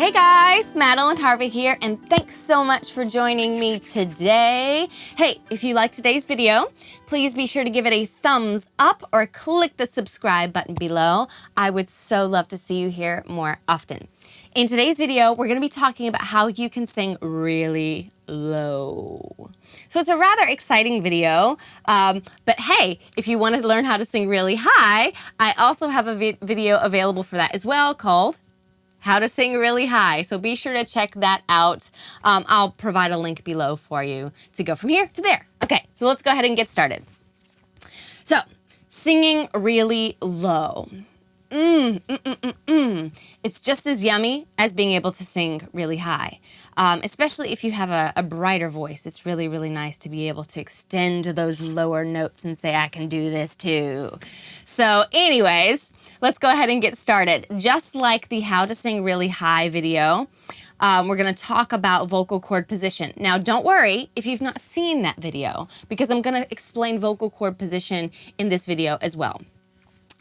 Hey guys, Madeleine Harvey here, and thanks so much for joining me today. Hey, if you like today's video, please be sure to give it a thumbs up or click the subscribe button below. I would so love to see you here more often. In today's video, we're going to be talking about how you can sing really low. So it's a rather exciting video, but hey, if you want to learn how to sing really high, I also have a video available for that as well called How to Sing Really High. So be sure to check that out. I'll provide a link below for you to go from here to there. Okay, so let's go ahead and get started. So, singing really low. It's just as yummy as being able to sing really high. Especially if you have a brighter voice. It's really, really nice to be able to extend to those lower notes and say, I can do this too. So anyways, let's go ahead and get started. Just like the How to Sing Really High video, we're going to talk about vocal cord position. Now, don't worry if you've not seen that video, because I'm going to explain vocal cord position in this video as well.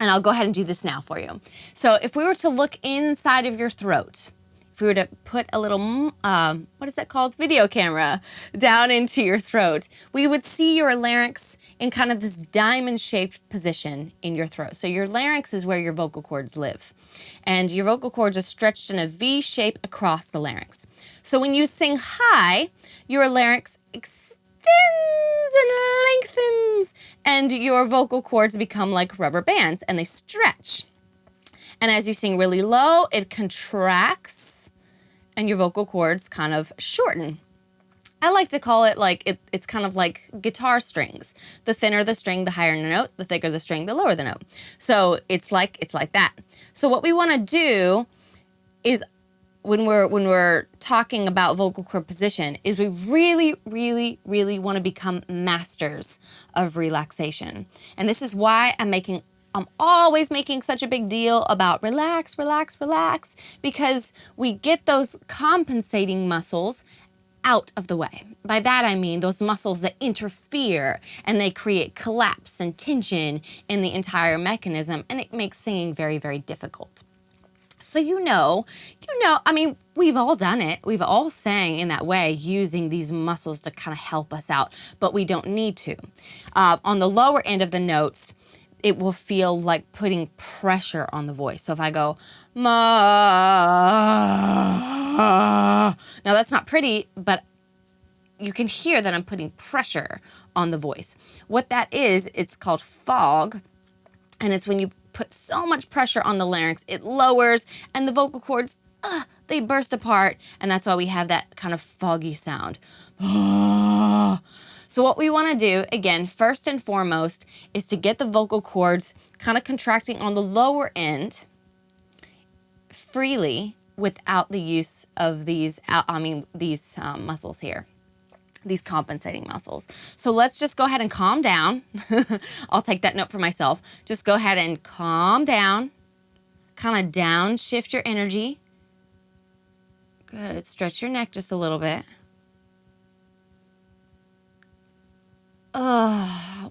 And I'll go ahead and do this now for you. So if we were to look inside of your throat, if we were to put a little, what is that called? Video camera down into your throat, we would see your larynx in kind of this diamond-shaped position in your throat. So your larynx is where your vocal cords live. And your vocal cords are stretched in a V shape across the larynx. So when you sing high, your larynx extends and lengthens, and your vocal cords become like rubber bands and they stretch. And as you sing really low, it contracts and your vocal cords kind of shorten. I like to call it like it's kind of like guitar strings. The thinner the string, the higher the note. The thicker the string, the lower the note. So it's like that. So what we want to do is when we're talking about vocal cord position is we really, really, really want to become masters of relaxation. And this is why I'm always making such a big deal about relax, relax, relax, because we get those compensating muscles out of the way. By that I mean those muscles that interfere and they create collapse and tension in the entire mechanism, and it makes singing very, very difficult. So you know, I mean, we've all done it. We've all sang in that way using these muscles to kind of help us out, but we don't need to. On the lower end of the notes, it will feel like putting pressure on the voice. So if I go, ma, now that's not pretty, but you can hear that I'm putting pressure on the voice. What that is, it's called fog, and it's when you put so much pressure on the larynx, it lowers, and the vocal cords, they burst apart, and that's why we have that kind of foggy sound. So what we want to do, again, first and foremost, is to get the vocal cords kind of contracting on the lower end freely without the use of these muscles here. These compensating muscles. So let's just go ahead and calm down. I'll take that note for myself. Just go ahead and calm down. Kind of downshift your energy. Good. Stretch your neck just a little bit.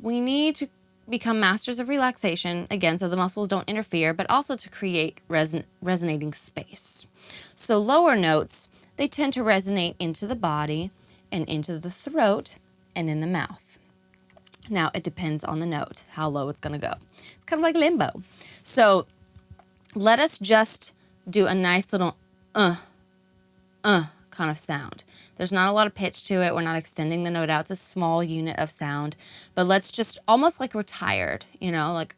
We need to become masters of relaxation, again, so the muscles don't interfere, but also to create resonating space. So lower notes, they tend to resonate into the body and into the throat and in the mouth. Now, it depends on the note, how low it's going to go. It's kind of like limbo. So let us just do a nice little kind of sound. There's not a lot of pitch to it. We're not extending the note out. It's a small unit of sound. But let's just, almost like we're tired, you know, like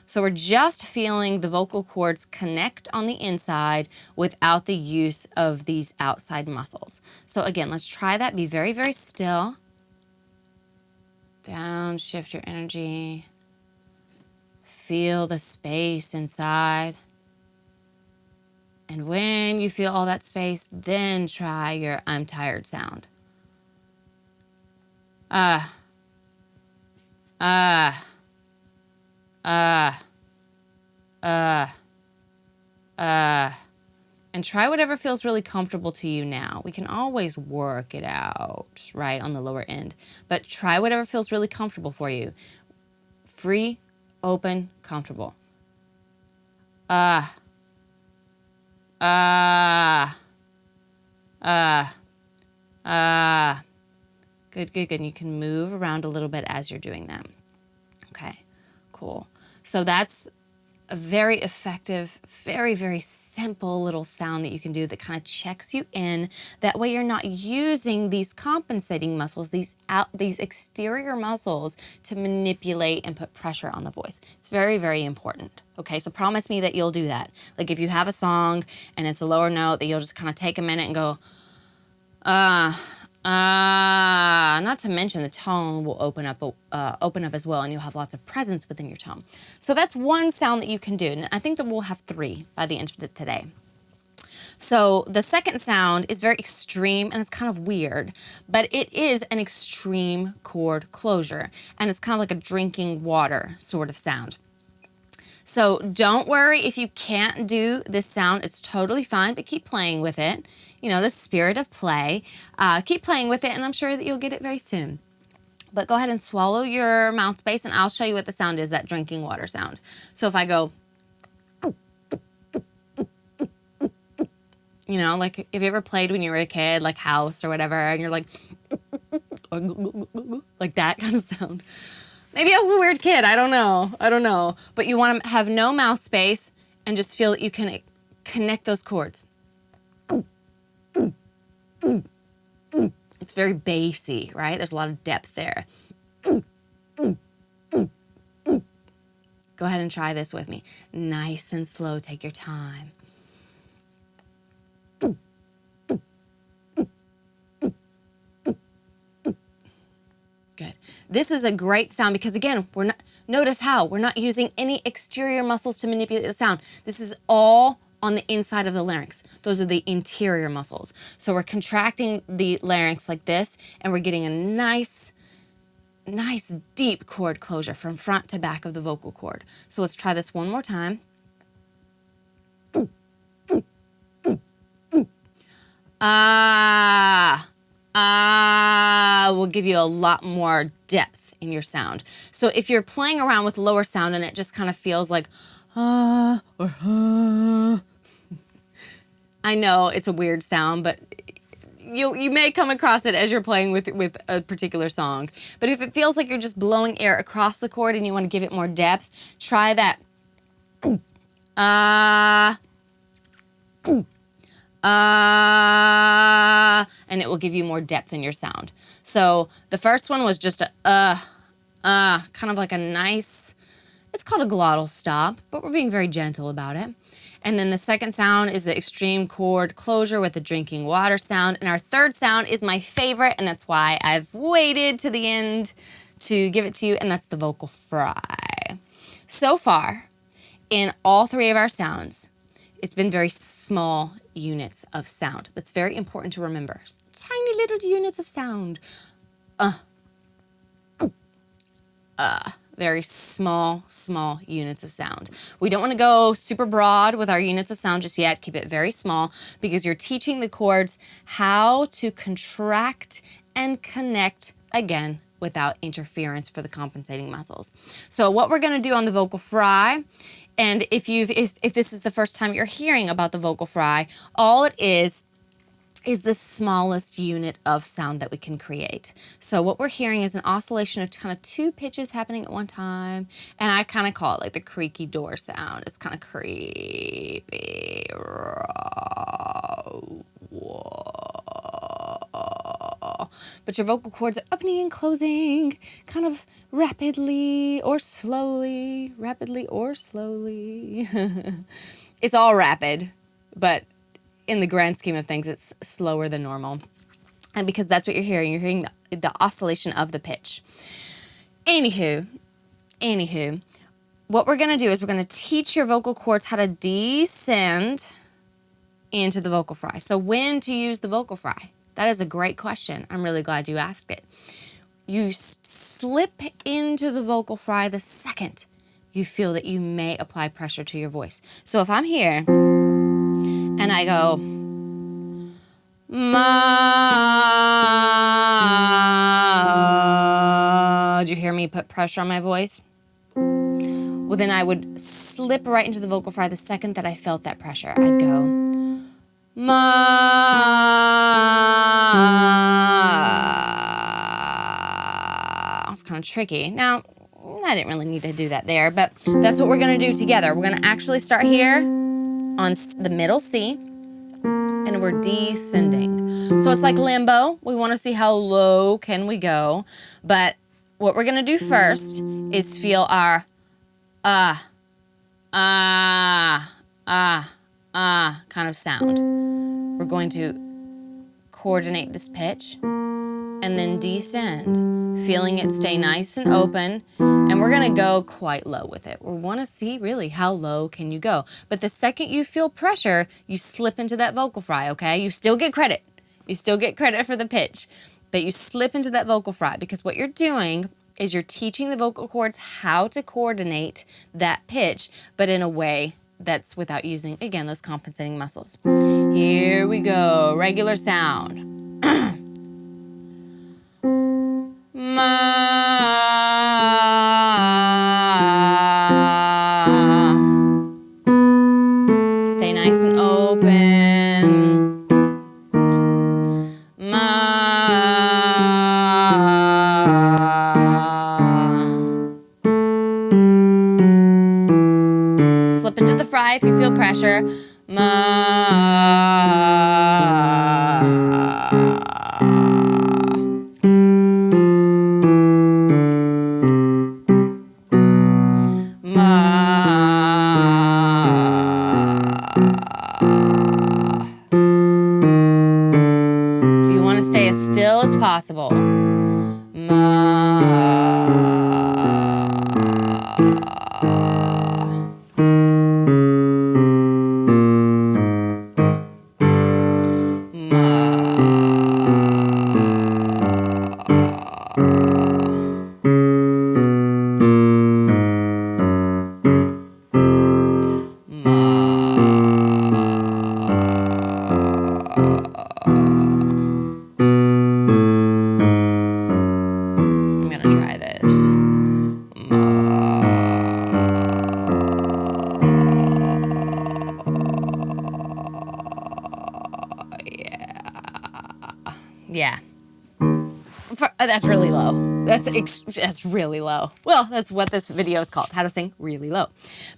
So we're just feeling the vocal cords connect on the inside without the use of these outside muscles. So again, let's try that. Be very, very still. Downshift your energy. Feel the space inside. And when you feel all that space, then try your I'm tired sound. And try whatever feels really comfortable to you now. We can always work it out, right, on the lower end. But try whatever feels really comfortable for you. Free, open, comfortable. Good, good, good. And you can move around a little bit as you're doing that. Okay, cool. So that's a very effective, very, very simple little sound that you can do that kind of checks you in. That way you're not using these compensating muscles, these exterior muscles to manipulate and put pressure on the voice. It's very, very important. Okay, so promise me that you'll do that. Like if you have a song and it's a lower note, that you'll just kind of take a minute and go, not to mention the tone will open up as well, and you'll have lots of presence within your tone. So that's one sound that you can do, and I think that we'll have 3 by the end of today. So the second sound is very extreme, and it's kind of weird, but it is an extreme chord closure, and it's kind of like a drinking water sort of sound. So don't worry if you can't do this sound, it's totally fine, but keep playing with it. You know, the spirit of play. Keep playing with it, and I'm sure that you'll get it very soon. But go ahead and swallow your mouth space, and I'll show you what the sound is, that drinking water sound. So if I go, you know, like if you ever played when you were a kid, like house or whatever, and you're like, like that kind of sound. Maybe I was a weird kid, I don't know. But you want to have no mouth space and just feel that you can connect those chords. It's very bassy, right? There's a lot of depth there. Go ahead and try this with me. Nice and slow, take your time. Good. This is a great sound because again, notice how we're not using any exterior muscles to manipulate the sound. This is all on the inside of the larynx. Those are the interior muscles. So we're contracting the larynx like this, and we're getting a nice deep chord closure from front to back of the vocal cord. So let's try this one more time. Will give you a lot more depth in your sound. So if you're playing around with lower sound and it just kind of feels like or I know it's a weird sound, but you may come across it as you're playing with a particular song. But if it feels like you're just blowing air across the chord and you want to give it more depth, try that. And it will give you more depth in your sound. So the first one was just a kind of like a nice, it's called a glottal stop, but we're being very gentle about it. And then the second sound is the extreme chord closure with the drinking water sound. And our third sound is my favorite, and that's why I've waited to the end to give it to you, and that's the vocal fry. So far, in all 3 of our sounds, it's been very small units of sound. That's very important to remember. Tiny little units of sound. Very small units of sound. We don't want to go super broad with our units of sound just yet. Keep it very small because you're teaching the chords how to contract and connect again without interference for the compensating muscles. So what we're going to do on the vocal fry, and if this is the first time you're hearing about the vocal fry, all it is the smallest unit of sound that we can create. So what we're hearing is an oscillation of kind of 2 pitches happening at one time, and I kind of call it like the creaky door sound. It's kind of creepy. But your vocal cords are opening and closing kind of rapidly or slowly. It's all rapid, but in the grand scheme of things, it's slower than normal. And because that's what you're hearing. You're hearing the oscillation of the pitch. Anywho, what we're going to do is we're going to teach your vocal cords how to descend into the vocal fry. So when to use the vocal fry? That is a great question. I'm really glad you asked it. You slip into the vocal fry the second you feel that you may apply pressure to your voice. So if I'm here and I go, ma, did you hear me put pressure on my voice? Well, then I would slip right into the vocal fry the second that I felt that pressure. I'd go, ma. It's kind of tricky. Now, I didn't really need to do that there, but that's what we're gonna do together. We're gonna actually start here on the middle C, and we're descending. So it's like limbo. We wanna see how low can we go, but what we're gonna do first is feel our kind of sound. We're going to coordinate this pitch and then descend, feeling it stay nice and open, and we're gonna go quite low with it. We wanna see really how low can you go. But the second you feel pressure, you slip into that vocal fry, okay? You still get credit. You still get credit for the pitch, but you slip into that vocal fry because what you're doing is you're teaching the vocal cords how to coordinate that pitch, but in a way that's without using, again, those compensating muscles. Here we go, regular sound. Ma. Stay nice and open. Ma. Slip into the fry if you feel pressure. Ma. Stay as still as possible. Yeah. That's really low. That's really low. Well, that's what this video is called, how to sing really low.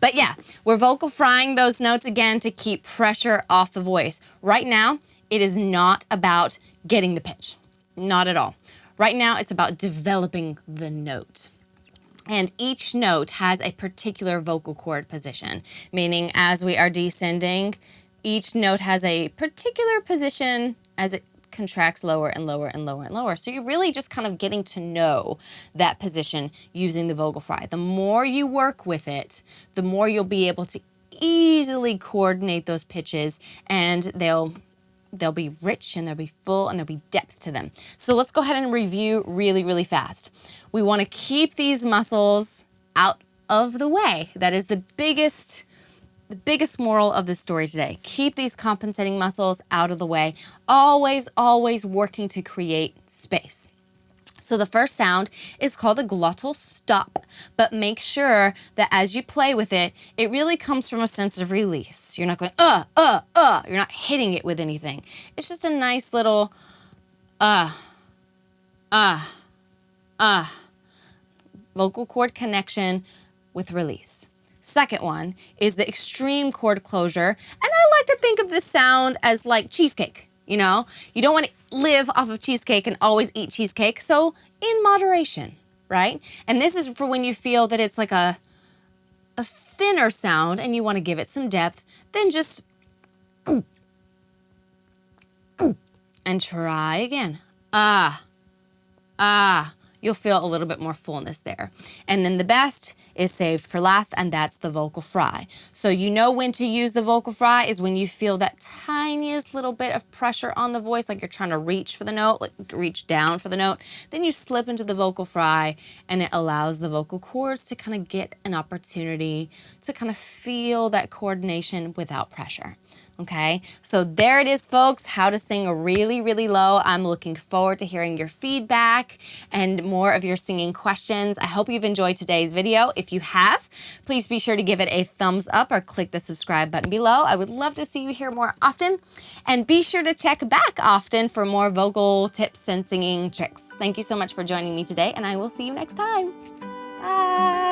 But yeah, we're vocal frying those notes again to keep pressure off the voice. Right now, it is not about getting the pitch. Not at all. Right now, it's about developing the note. And each note has a particular vocal cord position, meaning as we are descending, each note has a particular position as it contracts lower and lower and lower and lower. So you're really just kind of getting to know that position using the vocal fry. The more you work with it, the more you'll be able to easily coordinate those pitches, and they'll be rich and they'll be full and there'll be depth to them. So let's go ahead and review really, really fast. We want to keep these muscles out of the way. That is the biggest moral of the story today. Keep these compensating muscles out of the way. Always, always working to create space. So the first sound is called a glottal stop, but make sure that as you play with it, it really comes from a sense of release. You're not going, You're not hitting it with anything. It's just a nice little, vocal cord connection with release. Second one is the extreme chord closure. And I like to think of this sound as like cheesecake, you know? You don't want to live off of cheesecake and always eat cheesecake, so in moderation, right? And this is for when you feel that it's like a thinner sound and you want to give it some depth, then just and try again. You'll feel a little bit more fullness there. And then the best is saved for last, and that's the vocal fry. So you know when to use the vocal fry is when you feel that tiniest little bit of pressure on the voice, like you're trying to reach for the note, like reach down for the note. Then you slip into the vocal fry, and it allows the vocal cords to kind of get an opportunity to kind of feel that coordination without pressure. Okay, so there it is, folks, how to sing really, really low. I'm looking forward to hearing your feedback and more of your singing questions. I hope you've enjoyed today's video. If you have, please be sure to give it a thumbs up or click the subscribe button below. I would love to see you here more often. And be sure to check back often for more vocal tips and singing tricks. Thank you so much for joining me today, and I will see you next time. Bye.